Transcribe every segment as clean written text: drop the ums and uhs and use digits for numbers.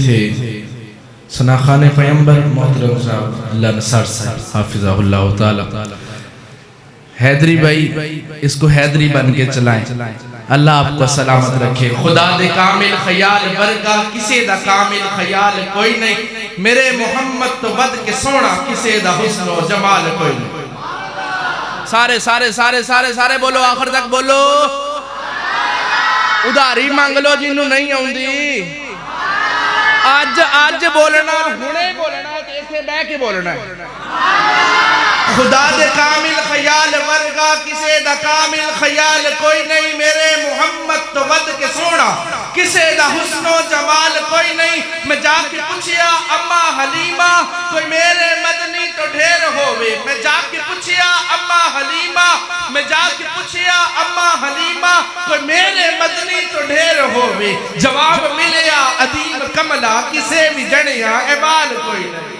تھے سناخان پیمبر محترم صاحب اللہ نصار صاحب حافظہ اللہ تعالی. حیدری بھائی اس کو حیدری بن کے چلائیں. اللہ آپ کو سلامت رکھے. خدا دے کامل خیال ورگا کسے دا کامل خیال کوئی نہیں. میرے محمد تو بد کے سونا کسے دا حسن و جمال کوئی نہیں. سارے سارے سارے سارے سارے بولو آخر تک بولو. ادھاری مانگ لو جنہوں نہیں ہوں دی. آج بولنا ہونے بولنا ایسے بے کے بولنا ہے. خدا دے کامل خیال ورگا کسے دا کامل خیال کوئی نہیں. میرے محمد تو بد کے سونا کسے دا حسن و جمال کوئی نہیں. میں جا کے پوچھیا اماں حلیمہ کوئی میرے مدنی تو ڈھیر ہووے. میں جا کے پوچھیا اماں حلیمہ میں جا کے پوچھیا اماں حلیمہ کوئی میرے مدنی تو ڈھیر ہووے. جواب ملیا عدیم کملا کسے بھی جڑیا عبال کوئی نہیں.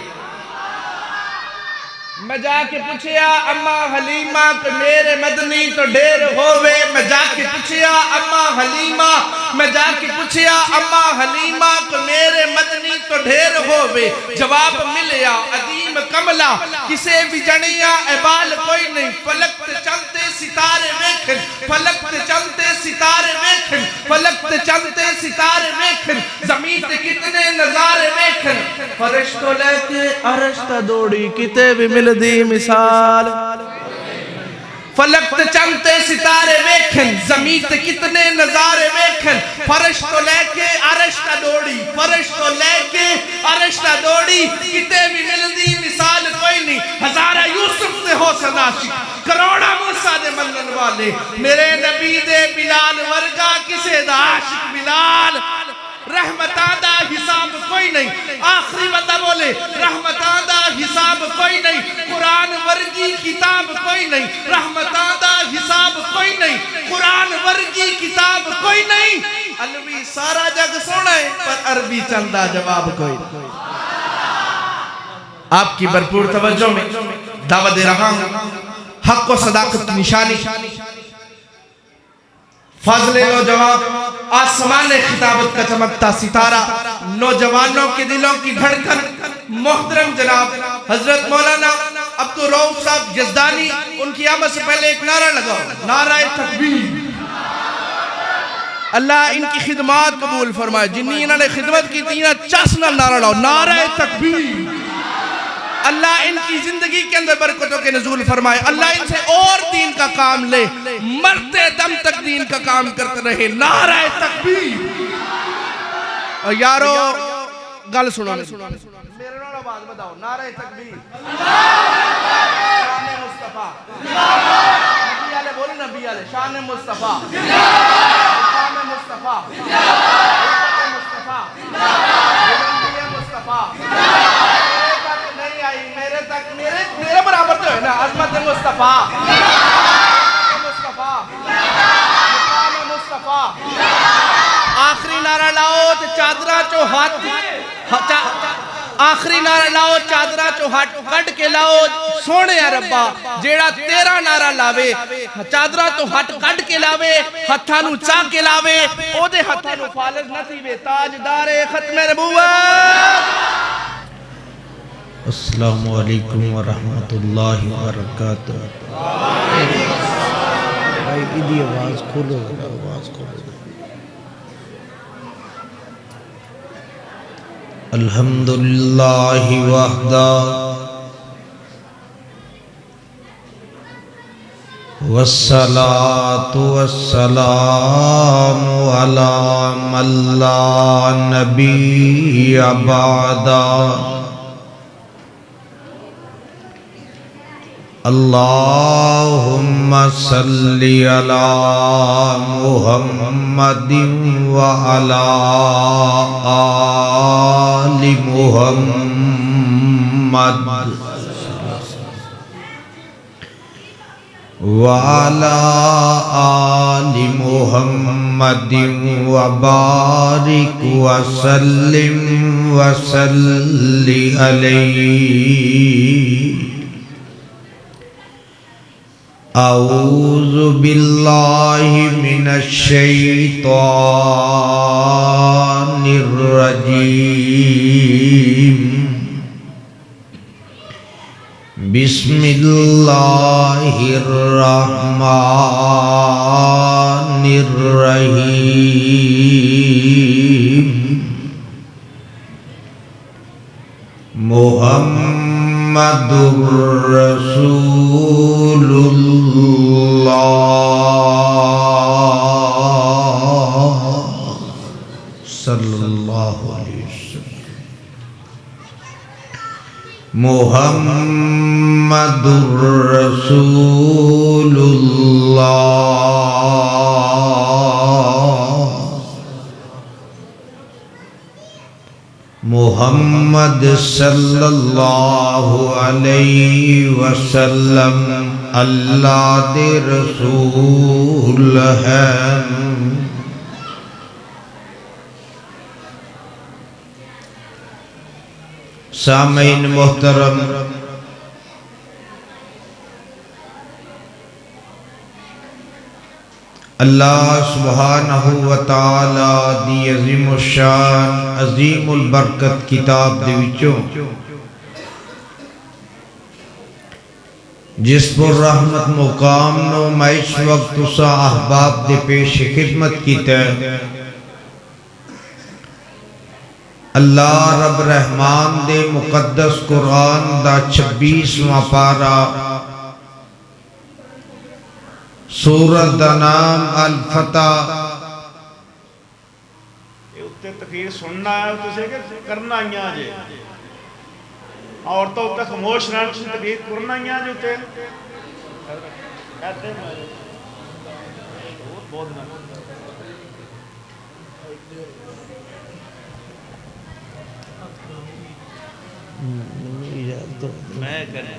میں جا کے پوچھیا اماں حلیمہ کہ میرے مدنی تو ڈھیر ہووے. میں جا کے پوچھیا اماں حلیمہ میں جا کے پوچھیا اماں حلیمہ کہ میرے مدنی تو ڈھیر ہووے. جواب ملیا عدیم کملا کسے بھی جڑیا عبال کوئی نہیں. فلک تے چلتے ستارے ویکھن فلک تے چلتے ستارے ویکھن فلک تے چلتے ستارے ویکھن زمین تے کتنے نظارے ویکھن. فرشتوں لے کے عرش تا دوڑی کتے بھی مل دی مثال. فلک تے چلتے ستارے ویکھن زمین تے کتنے نظارے ویکھن. فرش تو لے کے عرش تا دوڑی فرش تو لے کے عرش تا دوڑی کتے بھی مل دی مثال کوئی نہیں. ہزارہ یوسف دے ہو صداشق کروڑا موسیٰ دے منن والے. میرے نبی دے بلال ورگا کسے دا عاشق بلال. رحمتاں دا حساب کوئی نہیں. آخری بندہ بولے رحمتاں دا حساب کوئی نہیں. قرآن ورگی کتاب کوئی نہیں. رحمتاں دا حساب کوئی نہیں. قرآن ورگی کتاب کوئی نہیں. علوی سارا جگ سونا ہے پر عربی چندہ جواب کوئی نہیں. آپ کی بھرپور توجہ میں دعوت دے رہا ہوں. حق و صداقت نشانی فضل نوجوان آسمان خطابت کا چمکتا ستارہ نوجوانوں کے دلوں کی دھڑکن. محترم جناب حضرت مولانا عبدالرؤف صاحب یزدانی ان کی آمد سے پہلے ایک نعرہ لگاؤ. نعرہ تکبیر. اللہ ان کی خدمات قبول فرمائے. جنہی انہوں نے خدمت کی تھی چاسنا نعرہ لاؤ. نعرہ تکبیر. اللہ ان کی زندگی کے اندر برکتوں کے نزول فرمائے. اللہ ان سے اور دین کا کام لے مرتے دم تک دین کا کام کرتے رہے. نعرہ تکبیر. اور یارو گل سنو میرے نال آواز بتاؤ. نعرہ تکبیر. شان مصطفیٰ. نبی والے بولو نبی والے. شان مصطفیٰ. شان مصطفیٰ. مصطفیٰ. مصطفیٰ. میرے برابر تو ہے نا. عظمت مصطفیٰ. مصطفیٰ. مصطفیٰ. آخری نعرہ لاؤ تو چادرہ چو ہاتھ. آخری نعرہ لاؤ چادرہ چو ہاتھ کٹ کے لاؤ. سونے ربا جیڑا تیرا نعرہ لاوے چادرہ تو ہاتھ کٹ کے لاوے ہتھانو چا کے لاوے او دے ہتھانو فالج نہ تھی وے. تاجدار ختم نبوت. السلام علیکم ورحمت اللہ وبرکاتہ. بھائی ادھی آواز کھولو آواز کھولو. الحمدللہ وحدہ والصلاة والسلام علی من لا نبی بعدہ. اللہم صلی علی محمد وعلی آل محمد وعلی آل محمد وبارک وسلم وصلی علیہ. اعوذ باللہ من الشیطان الرجيم بسم الله الرحمن الرحيم محمد رسول اللہ صلی اللہ علیہ وسلم محمد رسول اللہ محمد صلی اللہ علیہ وسلم اللہ دے رسول ہیں۔ سامعین محترم، اللہ سبحانہ وتعالی دی عظیم الشان عظیم البرکت کتاب دے وچوں جس پر رحمت مقام نو میں اس وقت اسا احباب دے پیش خدمت کیتا ہے، اللہ رب رحمان دے مقدس قرآن دا 26واں پارا سورۃ دا نام الفتح۔ یہ اتنے تقریر سننا ہے تو سے کرنا ہی آجے عورتوں اتنے خاموش رہنا تسی تقریر کرنا ہی آجے اتنے کہتے ہیں بہت نہ میں کریں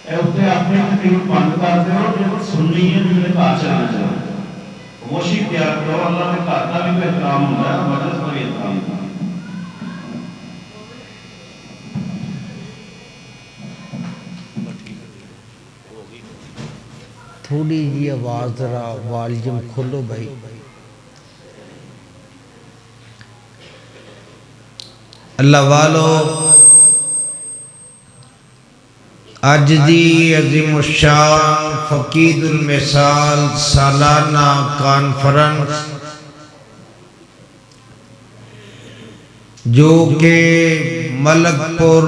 اے اتنے اپنے تقریر بند کر دے اور جب سننی ہے جو میرے کہا چلنا چاہا خاموشی اختیار کرو، اللہ نے کہا بھی کوئی احترام ہوتا ہے، مجلس پر بھی احترام ہوتا ہے۔ تھوڑی جی آواز ذرا والیوم کھولو بھائی۔ اللہ والو، اج دی عظیم الشان فقید المثال سالانہ کانفرنس جو کہ ملک پور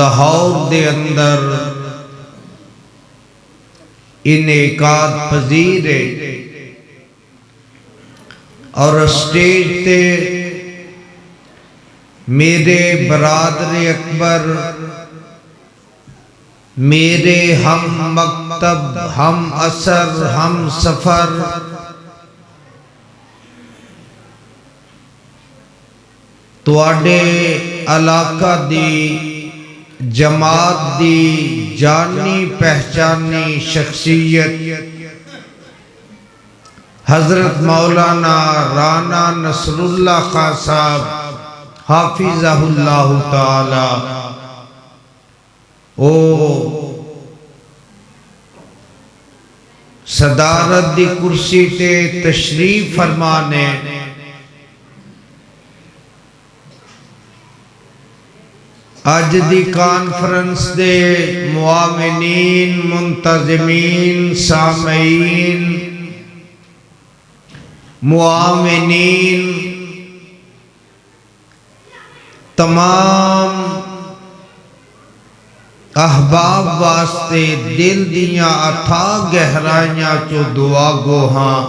لاہور دے اندر انعقاد پذیر ہے، اور اسٹیج تے میرے برادر اکبر، میرے ہم مکتب، ہم اثر، ہم سفر، تواڈے علاقہ دی جماعت دی جانی پہچانی شخصیت حضرت مولانا رانا نصر اللہ خان صاحب حافظہ اللہ تعالی، او صدارت دی کرسی تے تشریف فرمانے، اج دی کانفرنس دے معاونین، منتظمین، سامعین، معاونین، تمام احباب واسطے دل دیاں اتھا گہرائیاں چو دعا گو ہاں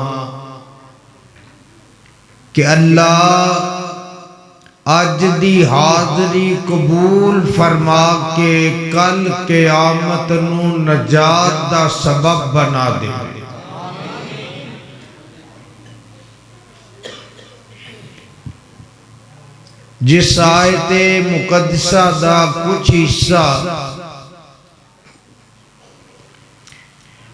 کہ اللہ اج دی حاضری قبول فرما کے کل قیامت نو نجات دا سبب بنا دے۔ جس آیت مقدسہ دا کچھ حصہ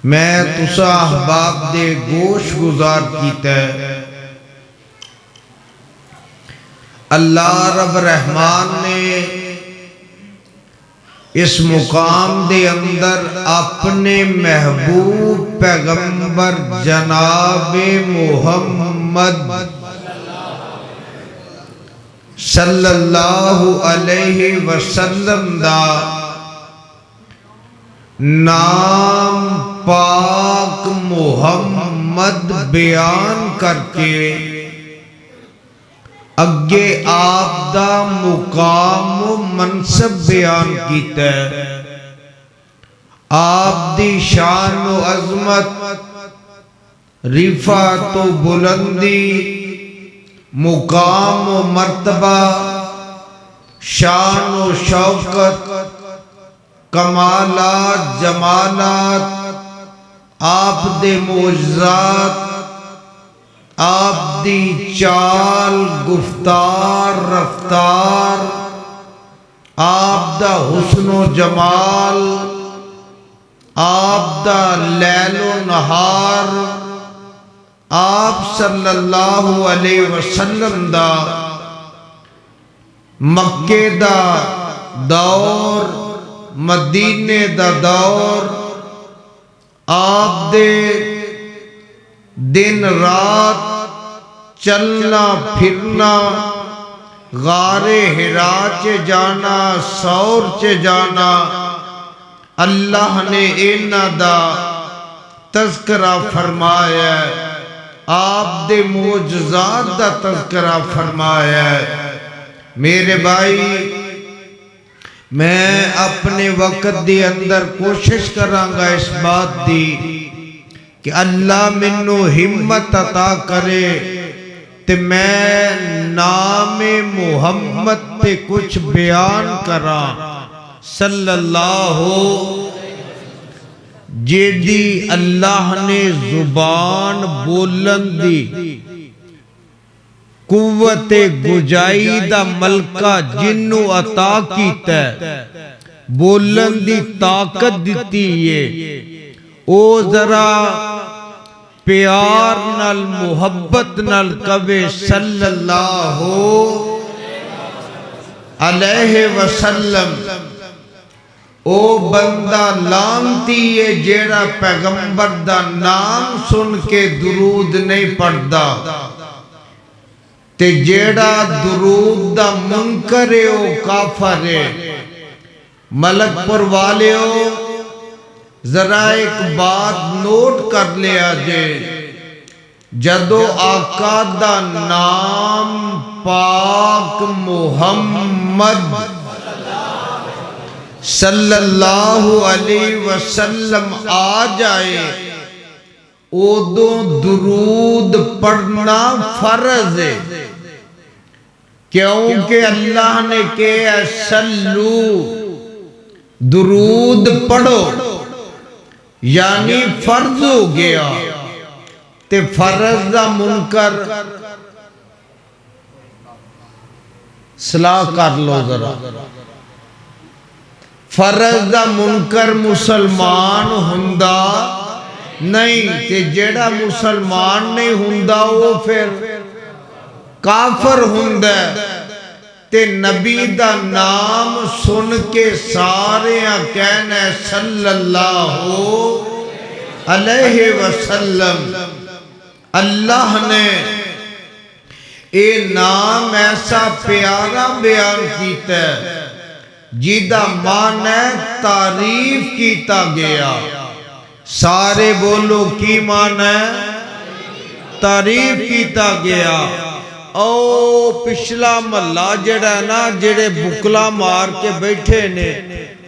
میں تسا احباب دے گوش گزار کیتا ہے، اللہ رب رحمان نے اس مقام دے اندر اپنے محبوب پیغمبر جناب محمد صلی اللہ علیہ وسلم دا نام پاک محمد بیان کر کے اگے آپ دا مقام و منصب بیان کیتا ہے، آپ دی شان و عظمت، رفعت و بلندی، مقام و مرتبہ، شان و شوکت، کمالات، جمالات، آپ دے معجزات، آپ دی چال، گفتار، رفتار، آپ دا حسن و جمال، آپ دا لیل و نہار، آپ صلی اللہ علیہ وسلم دا مکے دا دور، مدینے دا دور، آپ دے دن رات چلنا پھرنا، غار ہرا چ جانا، سور چ جانا، اللہ نے اینا دا تذکرہ فرمایا ہے، آپ دے معجزات دا تذکرہ فرمایا ہے۔ میرے بھائی، میں اپنے وقت دی اندر کوشش کرانگا اس بات دی کہ اللہ منو ہمت عطا کرے تے میں نام محمد تے کچھ بیان کراں صلی اللہ جیدی اللہ نے زبان بولن دی قوت گجائی دا ملکہ جنو عطا کیتا ہے، بولن دی طاقت دیتی ہے، او ذرا پیار نال محبت نال کبے صلی اللہ علیہ وسلم۔ او بندہ لانتی ہے جیڑا پیغمبر دا نام سن کے درود نہیں پڑھدا، تے جیڑا درود دا منکر ہے او کافر ہے۔ ملک پر والے ہو، ذرا ایک بات نوٹ کر لیا جے، جدو آقا دا نام پاک محمد صلی اللہ علیہ وسلم آ جائے، اودوں درود پڑھنا فرض ہے، کیونکہ اللہ نے کہا سلو، درود پڑھو، یعنی فرض ہو گیا۔ تے فرض دا منکر، صلاح کر لو ذرا، فرض دا منکر مسلمان ہوندا نہیں، تے جیڑا مسلمان نہیں ہوندا وہ پھر کافر ہوندا ہے۔ تے نبی دا نام سن کے سارے کہنا صلی اللہ علیہ وسلم۔ اللہ نے اے نام ایسا پیارا بیان کیتا ہے جیدہ معنی تعریف کیتا گیا۔ سارے بولو کی معنی تعریف کیتا گیا۔ او پچھلا محلہ جڑا ہے نا، جڑے بکلا مار کے بیٹھے نے،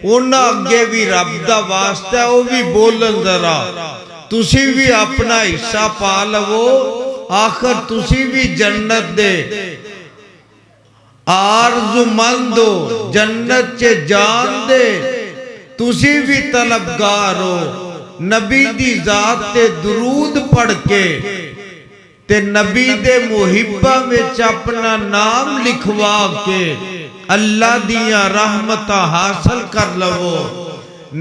انہاں اگے بھی رب دا واسطہ ہے، وہ بھی بولن ذرا، تسی بھی اپنا حصہ پا لو، آخر تسی بھی جنت دے آرزو مند ہو، جنت چے جان دے، تسی بھی طلبگار ہو، نبی دی ذات تے درود پڑھ کے تے نبی دے محبہ وچ اپنا نام لکھوا کے اللہ دیاں رحمتہ حاصل کر لو۔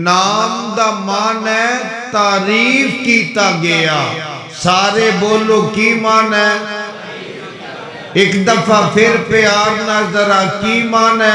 نام دا معنی تعریف کیتا گیا۔ سارے بولو کی معنی، ایک دفعہ پھر پیار نہ ذرا کی معنی،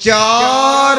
4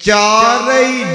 4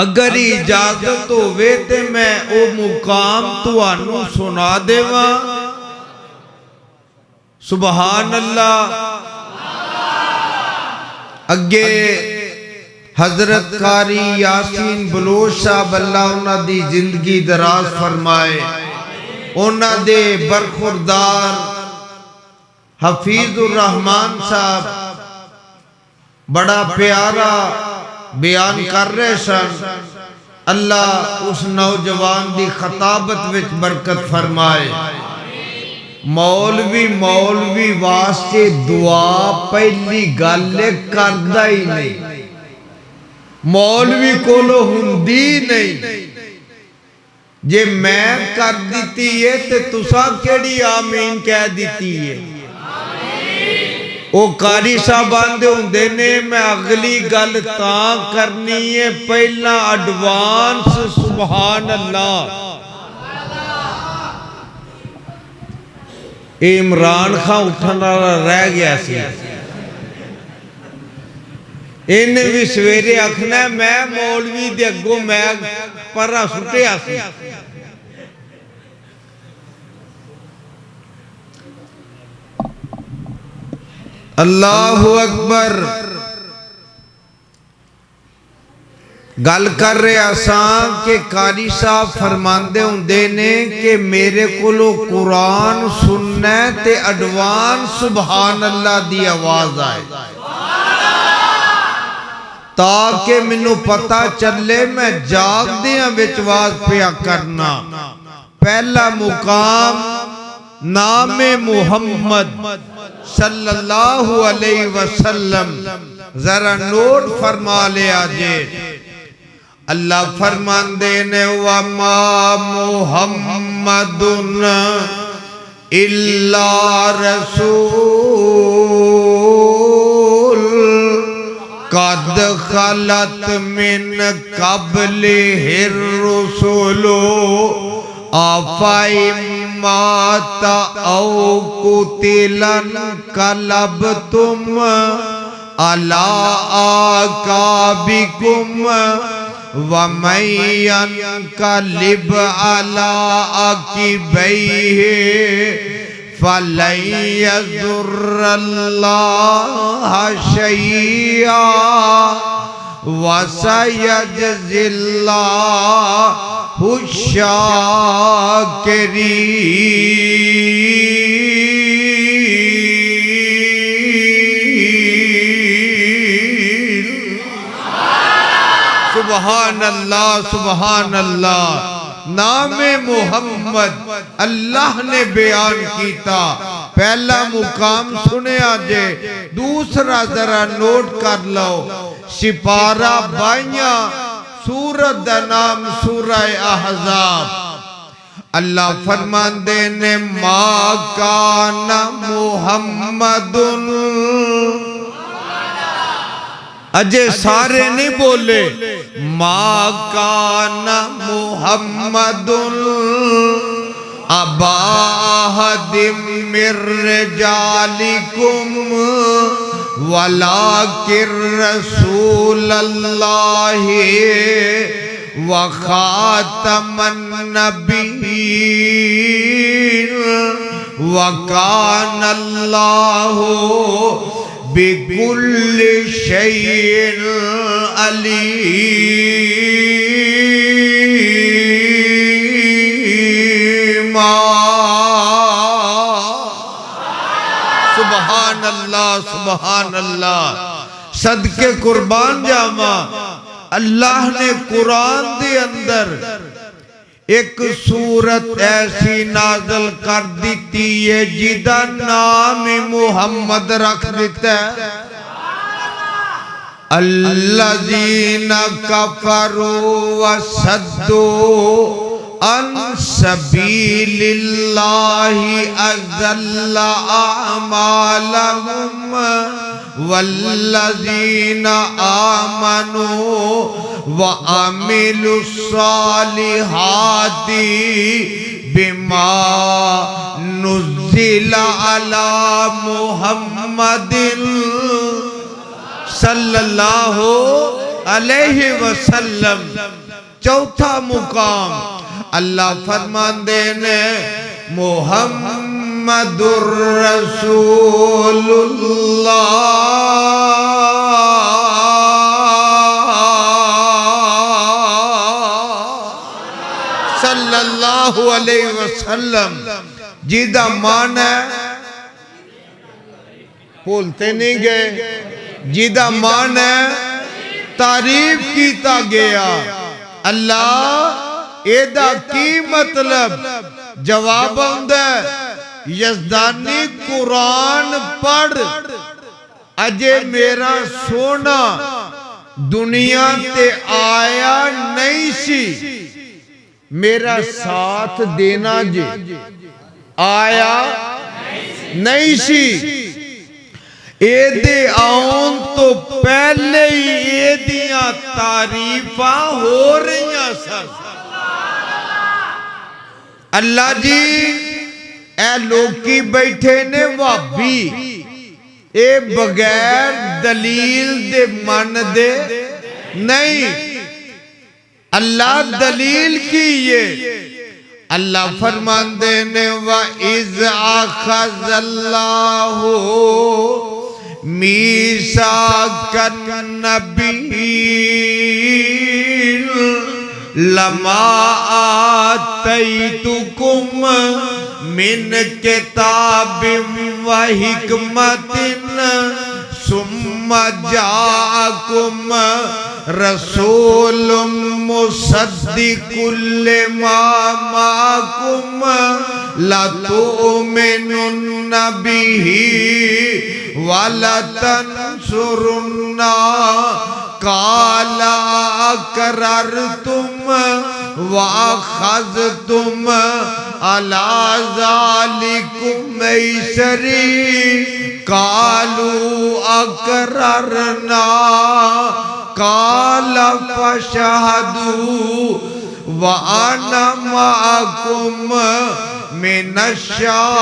اگر اجازت ہوئے تے میں او مقام تانوں سنا دیواں. سبحان اللہ. اگے حضرت قاری یاسین بلوچ صاحب اللہ انہاں دی زندگی دراز فرمائے. انہاں دے برخوردار حفیظ الرحمان صاحب بڑا پیارا بیان کر رہے سن. اللہ اس نوجوان دی خطابت وچ برکت فرمائے. مولوی واسطے دعا پہلی گل کردا ہی نہیں. مولوی کولو ہندی نہیں. جے میں کر دیتی ہے تے تساں کیڑی آمین کہہ دیتی ہے. او قاری صاحب آندے ہوندے نے میں اگلی گل تاں کرنی ہے پہلا ایڈوانس سبحان اللہ. عمران خان اٹھن والا رہ گیا سی. انہیں بھی سویرے آکھنا ہے میں مولوی دے اگوں میں پرا سٹیا سی. اللہ اکبر. گل کر رہے آسان کہ قاری صاحب فرماندے ہوندے نے کہ میرے کولو قرآن سننا ہے تے ایڈوانس سبحان اللہ دی آواز آئے تاکہ منو پتہ چلے میں جاگ دیاں وچ واز پیا کرنا. پہلا مقام نام محمد صلی اللہ علیہ وسلم. ذرا نوٹ فرما لیا جے. اللہ فرماندے نے وَمَا مُحَمَّدٌ إِلَّا رَسُولٌ قَدْ خَلَتْ مِنْ قَبْلِهِ الرُّسُلُ أَفَإِن مَاتَ أَوْ قُتِلَ انقلبتم عَلَىٰ أَعْقَابِكُمْ وَمَن ينقلب عَلَىٰ عَقِبَيْهِ فَلَن يَضُرَّ اللَّهَ شَيْئًا وَسَيَجْزِي اللَّهُ الشَّاكِرِينَ. سبحان اللہ سبحان اللہ. نام محمد اللہ نے بیان کیتا. پہلا مقام سنیا جے. دوسرا ذرا نوٹ کر لو. سپارہ بائیاں سورت دا نام سورہ احزاب. اللہ فرماندے نے ما کان محمد. اجے سارے نہیں بولے. ما کان محمد ابا احد من رجالکم ولکن رسول اللہ وخاتم النبیین وکان اللہ بِكُلِّ شَيْءٍ عَلِيمًا. سبحان اللہ سبحان اللہ. صدقے قربان جاواں. اللہ نے قرآن دے اندر ایک سورت ایسی نازل کر دیتی ہے جدا نام محمد رکھ دیتا ہے. الذین کفروا وصدوا عن سبیل اللہ اضل اعمالهم والذین آمنوا وعملوا الصالحات بما نزل على محمد صلی اللہ علیہ وسلم چوتھا مقام اللہ فرماندے نے محمد الرسول اللہ صلی اللہ علیہ وسلم جیدہ مان ہے بولتے نہیں گئے جیدہ مان ہے تعریف کیتا گیا اللہ ایدہ کی مطلب جواب آندہ یزدانی قرآن پڑھ اجے میرا سونا دنیا تے آیا نہیں سی میرا ساتھ دینا جے آیا نہیں سی اے دے آن تو پہلے ہی اے دیاں تعریفاں ہو رہی ہیں سر اللہ جی اے لوگ کی بیٹھے نے وابی اے بغیر دلیل دے من دے نہیں اللہ دلیل کی یہ اللہ فرمان دینے وَإِذْ أَخَذَ اللَّهُ مِيثَاقَ النَّبِيِّينَ لَمَا آتَيْتُكُمْ مِنْ كِتَابٍ وَحِكْمَةٍ ثُمَّ جَاءَكُمْ رسول مصدق لما معكم لتؤمنن به ولتنصرنه قال أقررتم وأخذتم على ذلكم إصري قالوا أقررنا قال فاشهدوا وأنا معكم من الشاهدين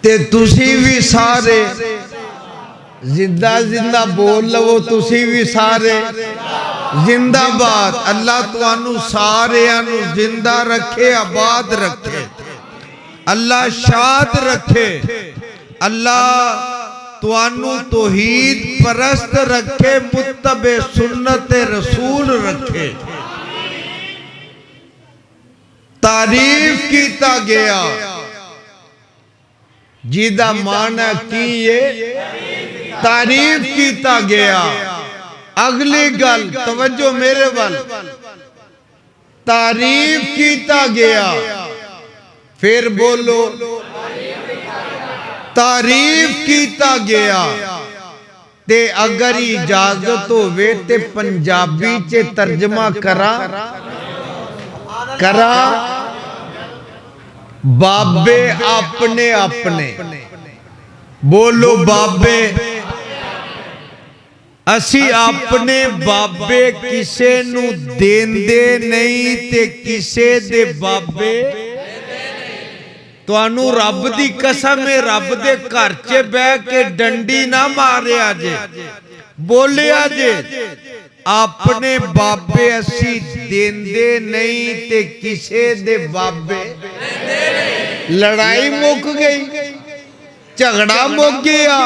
تے تسی بھی سارے زندہ زندہ بول لو تسی بھی سارے زندہ باد اللہ تو انو سارے انو زندہ رکھے آباد رکھے اللہ شاد رکھے اللہ تو انو توحید پرست رکھے متبع سنت رسول رکھے تعریف کیتا گیا جیدہ معنی کیے تعریف کیتا گیا اگلی گل توجہ میرے وال تعریف کیتا گیا پھر بولو تعریف کیتا گیا تے اگر اجازت ہوئے تے پنجابی چے ترجمہ کرا بابے اپنے اپنے بولو بابے اسی اپنے بابے کسے نو دین دے نہیں تے کسے دے بابے تو انو رب دی قسم رب دے کارچے بے کے ڈنڈی نہ مارے آجے بولے آجے اپنے بابے اسی دین دے نہیں تے کسے دے بابے لڑائی مک گئی جھگڑا مک گیا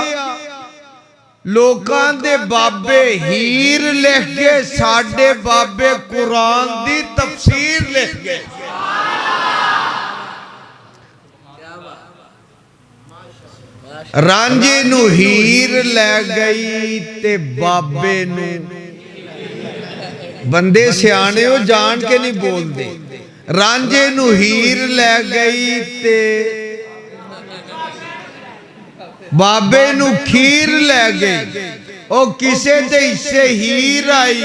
لوکاں دے بابے ہیر لکھ گئے ساڈے بابے قرآن دی تفسیر لکھ گئے رانجے نو ہیر لے گئی تے بابے نو بندے سیانے ہو جان کے نہیں بول دے رانجے نو ہیر لے گئی تے ਬਾਬੇ ਨੂੰ ਖੀਰ ਲੈ ਗਈ, ਉਹ ਕਿਸੇ ਦੇ ਹਿੱਸੇ ਹੀਰ ਆਈ।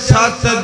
7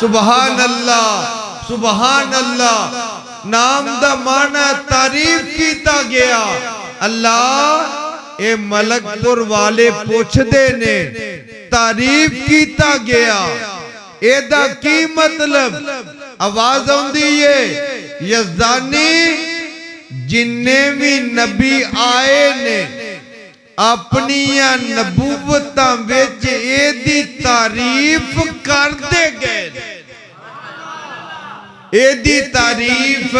سبحان اللہ سبحان اللہ نام دا معنی تعریف کیتا گیا اللہ اے ملک پور والے پوچھ دے نے تعریف کیتا گیا اے دا کی مطلب آواز ہوندی ہے یزدانی جننے بھی نبی آئے نے اپنی نبوتاں وچ اے دی تعریف کر دے گئے اے دی تعریف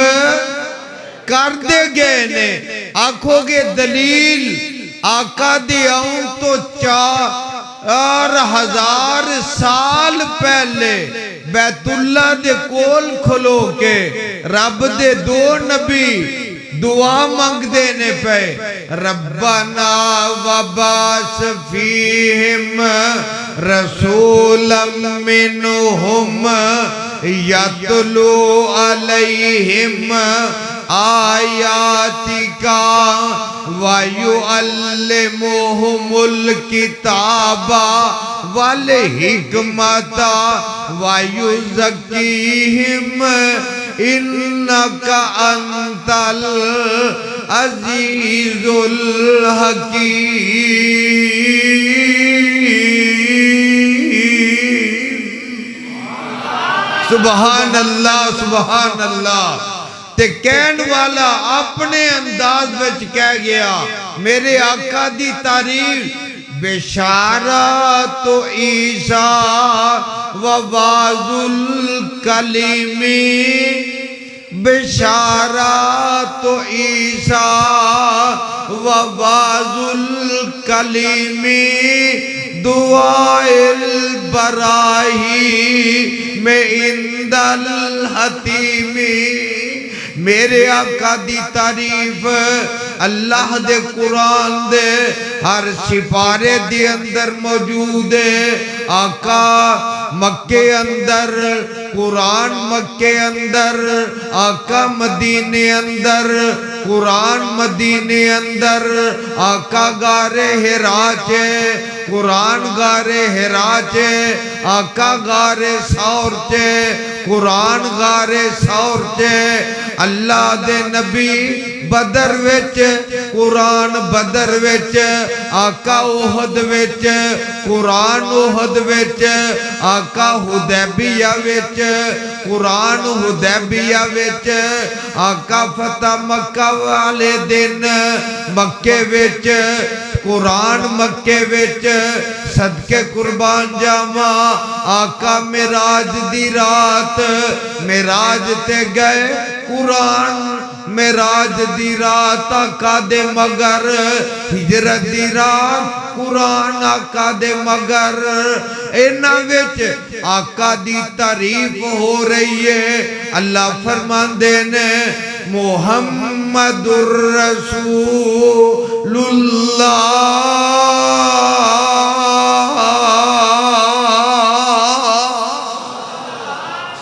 کر دے گئے نے آنکھوں کے دلیل آقا دی آؤں تو 4000 سال پہلے بیت اللہ دے کول کھلو کے رب دے دو نبی دعا مانگ دینے پہ ربنا وبعث فیہم رسولا منہم یتلو علیہم آیاتک وَيُعَلِّمُهُمُ الْكِتَابَ وَالْحِکْمَةَ وَيُزَكِّيهِمْ إِنَّكَ أَنْتَ الْعَزِيزُ الْحَكِيمُ سبحان اللہ سبحان اللہ تے کہن والا اپنے انداز وچ کہہ گیا میرے آقا دی تعریف بشارت عیسیٰ و واعظ الکلیم بشارت عیسیٰ و واعظ الکلیم دعائے البراہی میں عند الحتیم میرے آقا دی تعریف اللہ دے قرآن دے ہر سپارے دی اندر موجود ہے آقا مکے اندر قرآن مکے اندر آقا مدینے اندر قرآن مدینے اندر آقا غارِ حرا چے قرآن غارِ حرا چے آقا غارِ ثور چے قرآن غارِ ثور چے اللہ دے نبی بدر وچ قرآن بدر وچ آقا احد وچ قرآن احد وچ آقا حدیبیہ وچ قرآن حدیبیہ وچ آقا فتح مکہ والے دن مکے وچ قرآن مکے وچ صدقے قربان جاما آقا معراج دی رات معراج تے گئے قرآن معراج دی رات آقا دے مگر ہجرت دی رات قرآن آقا دے مگر اینا وچ آقا دی تعریف ہو رہی ہے اللہ فرمان دینے محمد الرسول اللہ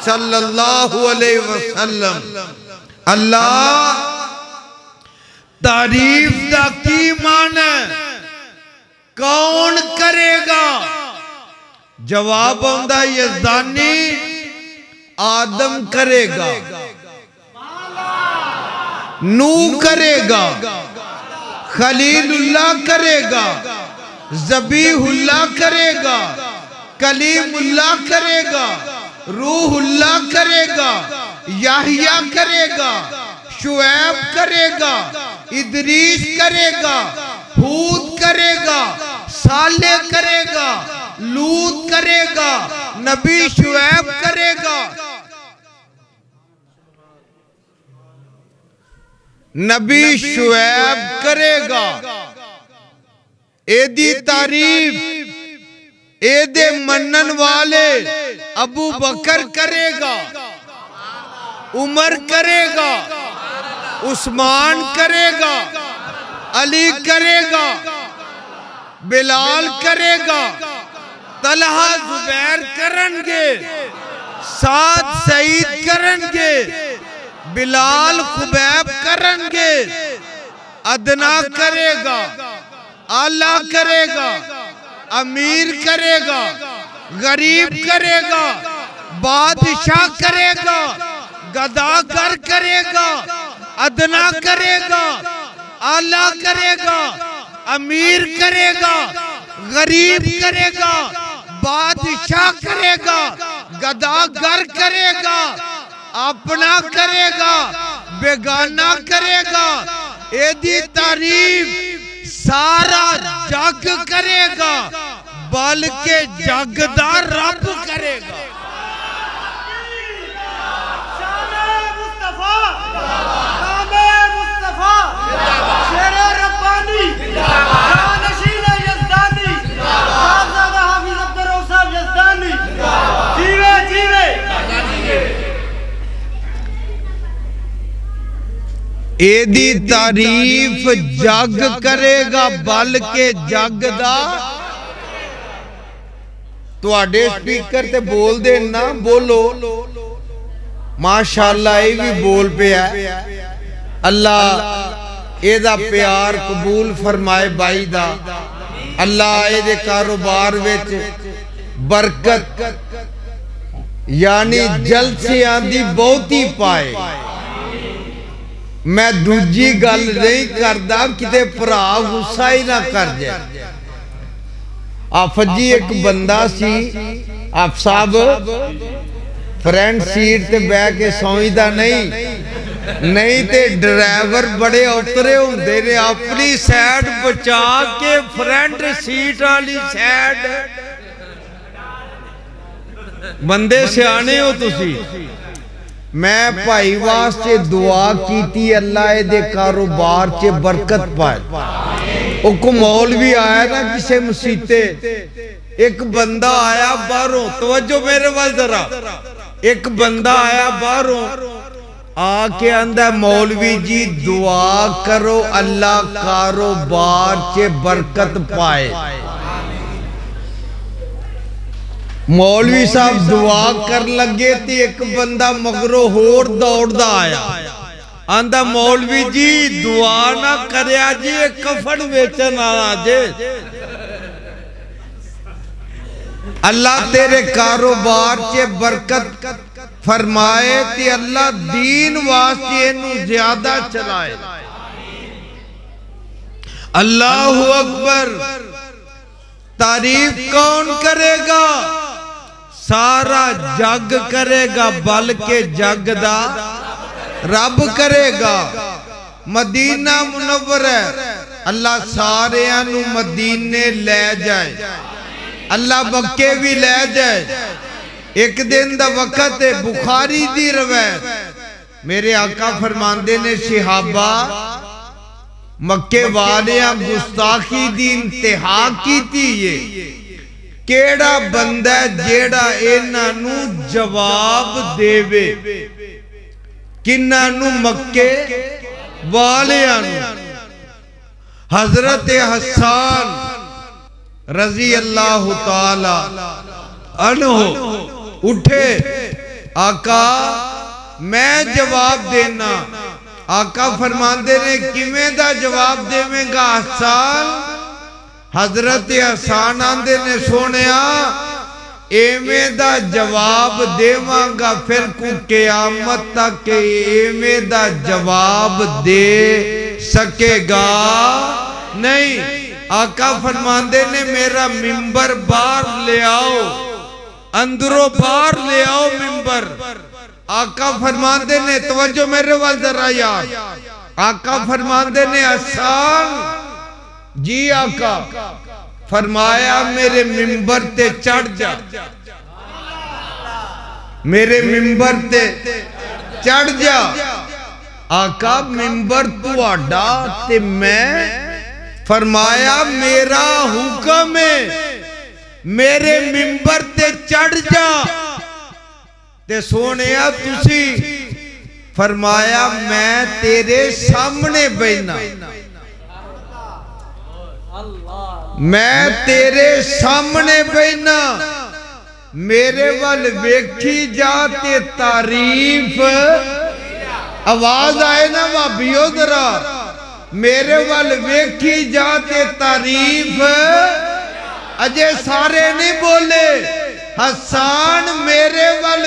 صلی اللہ علیہ وسلم اللہ تعریف دا کی معنی کون کرے گا جواب ہوندہ یزدانی آدم کرے گا نوح کرے گا خلیل اللہ کرے گا ذبیح اللہ کرے گا کلیم اللہ کرے گا روح اللہ کرے گا یحییٰ کرے گا شعیب کرے گا ادریس کرے گا ہود کرے گا صالح کرے گا لوط کرے گا نبی شعیب کرے گا نبی شعیب کرے گا اے دی تعریف اے دے منن والے ابو بکر کرے گا عمر کرے گا عثمان کرے گا علی کرے گا بلال کرے گا طلحہ زبیر کرنگے سعد سعید کرنگے بلال خبیب کرنگے ادنا کرے گا آلہ کرے گا امیر کرے گا غریب کرے گا بادشاہ کرے گا، گداگر کرے گا، ادنا کرے گا، اعلیٰ کرے گا، امیر کرے گا، غریب کرے گا، بادشاہ کرے گا، گداگر کرے گا، اپنا کرے گا، بیگانہ کرے گا، ایدی تعریف سارا جگ کرے گا، بلکہ جگ دا رب کرے گا۔ ایدی تعریف جگ کرے گا، بلکہ جگ دا تو آڈے سپیکر تے بول دے نا، بولو ماشاءاللہ ای بھی بول پہ ہے۔ اللہ ایدہ پیار قبول فرمائے بائی دا، اللہ ایدے کاروبار ویچ برکت یعنی جلد سے آندھی بہتی پائے۔ میں دوجی گل نہیں کردہ کتے پرا غصہ ہی نہ کر جائے۔ آپ جی ایک بندہ سی، آپ صاحب فرینڈ سیٹ تے بے کے سوئیدہ نہیں تے ڈرائیور بڑے اترے ہوندے نے اپنی سیٹ بچا کے فرینڈ سیٹ والی سیٹ بندے سے آنے ہو تسی۔ میں بھائی واسطے دعا کیتی اللہ دے کاروبار چے برکت پائے۔ او کو مولوی آیا نا کسے مسیتے، ایک بندہ آیا باہروں، توجہ میرے وال ذرا، ایک بندہ آیا باہروں آکے اندہ مولوی جی دعا کرو اللہ کاروبار چے برکت پائے۔ مولوی صاحب دعا کر لگے تھے، ایک بندہ مگرو ہور دوڑ دا آیا، آندہ مولوی جی دعا نہ کرے آجی ایک کفن ویچن آجے۔ اللہ تیرے کاروبار چے برکت فرمائے تے اللہ دین واسطے انہوں زیادہ چلائے۔ اللہ اکبر۔ تعریف کون کرے گا؟ سارا جگ کرے گا، بلکہ جگ دا رب کرے گا۔ مدینہ منور ہے، اللہ سارے انہوں مدینے لے جائے، اللہ مکے بھی لے جائے۔ ایک دن دا وقت ہے، بخاری دی روایت، میرے آقا فرماندے نے صحابہ مکے والیاں گستاخی دی انتہا کی تھی، یہ کیڑا بندہ جیڑا اینانو جواب دے وے، کنانو مکے والیاں نو۔ حضرت حسان رضی اللہ تعالی عنہ اٹھے، آقا میں جواب دینا۔ آقا فرماندے نے کیویں دا جواب دے میں گا حسان؟ حضرت حسان آندے نے سونیا ایمیں دا جواب دے مانگا پھر کو قیامت تک ایمیں دا جواب دے سکے گا نہیں۔ آقا فرماندے نے میرا ممبر باہر لے آؤ، اندروں باہر لے آؤ ممبر۔ آقا فرماندے نے توجہ میرے وال ذرا یار، آقا فرماندے نے حسان جی آقا، فرمایا میرے ممبر تے چڑھ جا، میرے ممبر تے چڑھ جا۔ آقا ممبر تو آڈا تے میں، فرمایا میرا حکم ہے میرے ممبر تے چڑھ جا تے سونیا تسی، فرمایا میں تیرے سامنے بینا، میں تیرے سامنے بینا، میرے وال ویکھی جاتے تعریف، آواز آئے نا وابیو ذرا، میرے وال ویکھی جاتے تعریف، اجے سارے نہیں بولے، حسان میرے وال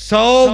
100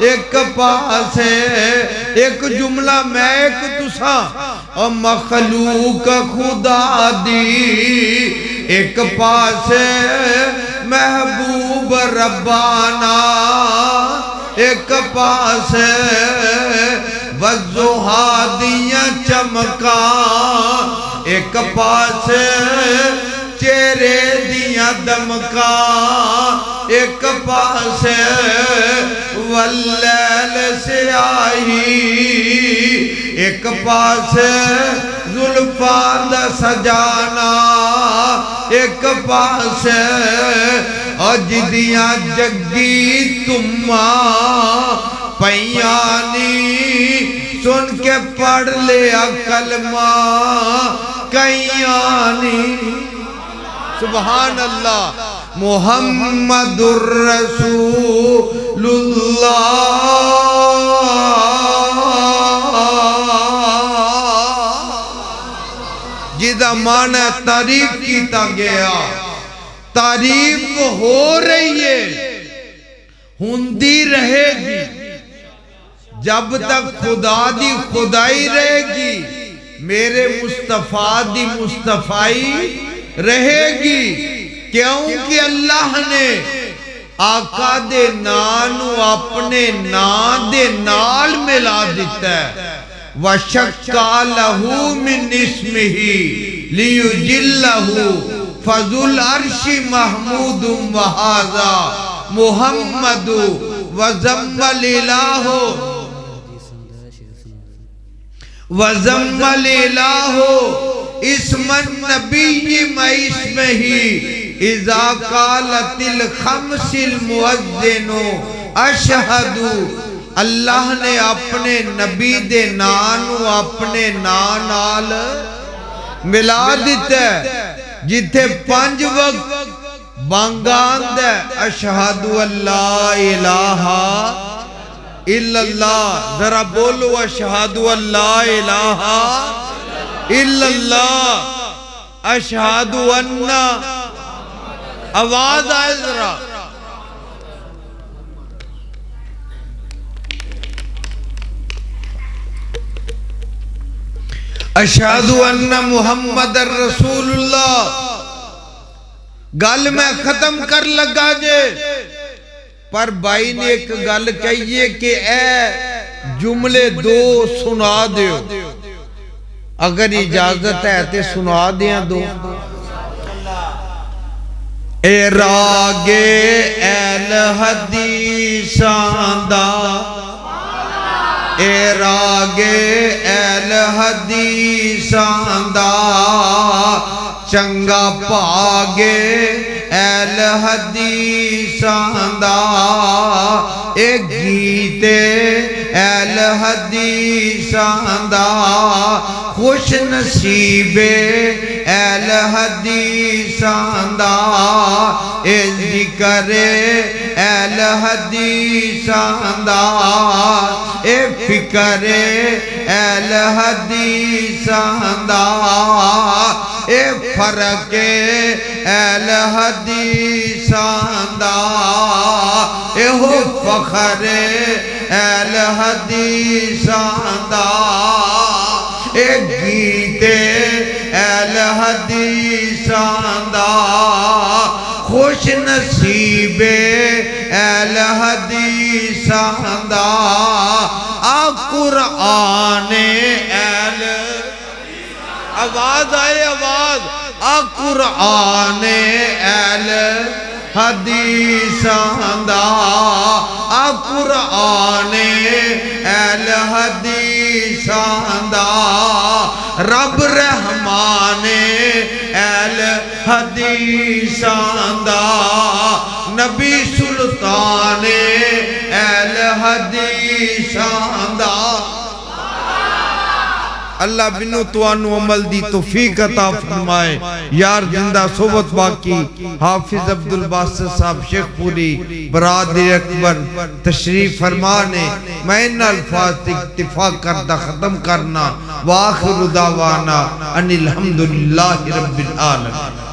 ایک پاس ایک جملہ میں ایک تسا اور مخلوق خدا دی ایک پاس محبوب ربانا ایک پاس وضحا دیاں چمکا ایک پاس چہرے دیاں دمکا ایک پاس واللیل سیاہی ایک پاس زلفاں دا سجانا ایک پاس اجدیاں جگی تمہ پیانی سن کے پڑھ لیا کلمہ کئیانی سبحان اللہ محمد الرسول اللہ جدا معنی تعریف کیتا گیا تعریف ہو رہی ہے ہوندی رہے گی جب تک خدا دی خدائی رہے گی میرے مصطفیٰ دی مصطفائی رہے گی کیونکہ اللہ نے آقا دے نانو اپنے نان دے نال ملا دیتا ہے وَشَكَّا لَهُ مِنْ اسْمِهِ لِيُجِلَّهُ فَذُو الْعَرْشِ مَحْمُودٌ وَهَذَا مُحَمَّدُ وَزَمَّ الْإِلَهُ اسم النبی ما اسمہی اذا قالت الخمس المؤذن اشہد اللہ نے اپنے نبی دے نانو اپنے نانال ملا دیتا ہے جتھے 5 وقت بانگاند ہے اشہد اللہ الہ الا اللہ ذرا بولو اشہد اللہ الہ الا اللہ اشہد ان آواز آئے ذرا اشہد ان محمد رسول اللہ گل میں ختم کر لگا جے پر بھائی نے ایک گل کہیے کہ اے جملے 2 سنا دیو اگر اجازت ہے تے سنا دیاں 2 اے راگے اہل حدیثاں دا اے راگے اہل حدیثاں دا چنگا پاگے اہل حدیثاں دا اے گیتے اہل حدیثاں دا خوش نصیبے اہل حدیثاں دا اے ذکر اہل حدیثاں دا اے فکر اہل حدیثاں دا اے فرق اہل حدیثاں دا اے ہو فخر اہل حدیثاں دا اے گیتے اہل حدیثاں دا خوش نصیبے اہل حدیثاں دا قرآن اہل آواز آئے آواز قرآن اہل حدیثاں دا قرآن اہل حدیثاں دا رب رحمان اہل حدیثاں دا نبی سلطان اہل حدیثاں دا اللہ بنو توانو عمل دی توفیق عطا فرمائے یار زندہ صحبت باقی حافظ عبدالباسط صاحب شیخ پوری برادر اکبر تشریف فرمانے میں ان الفاظ اکتفا کردہ ختم کرنا وآخر دعوانا ان الحمدللہ رب العالمین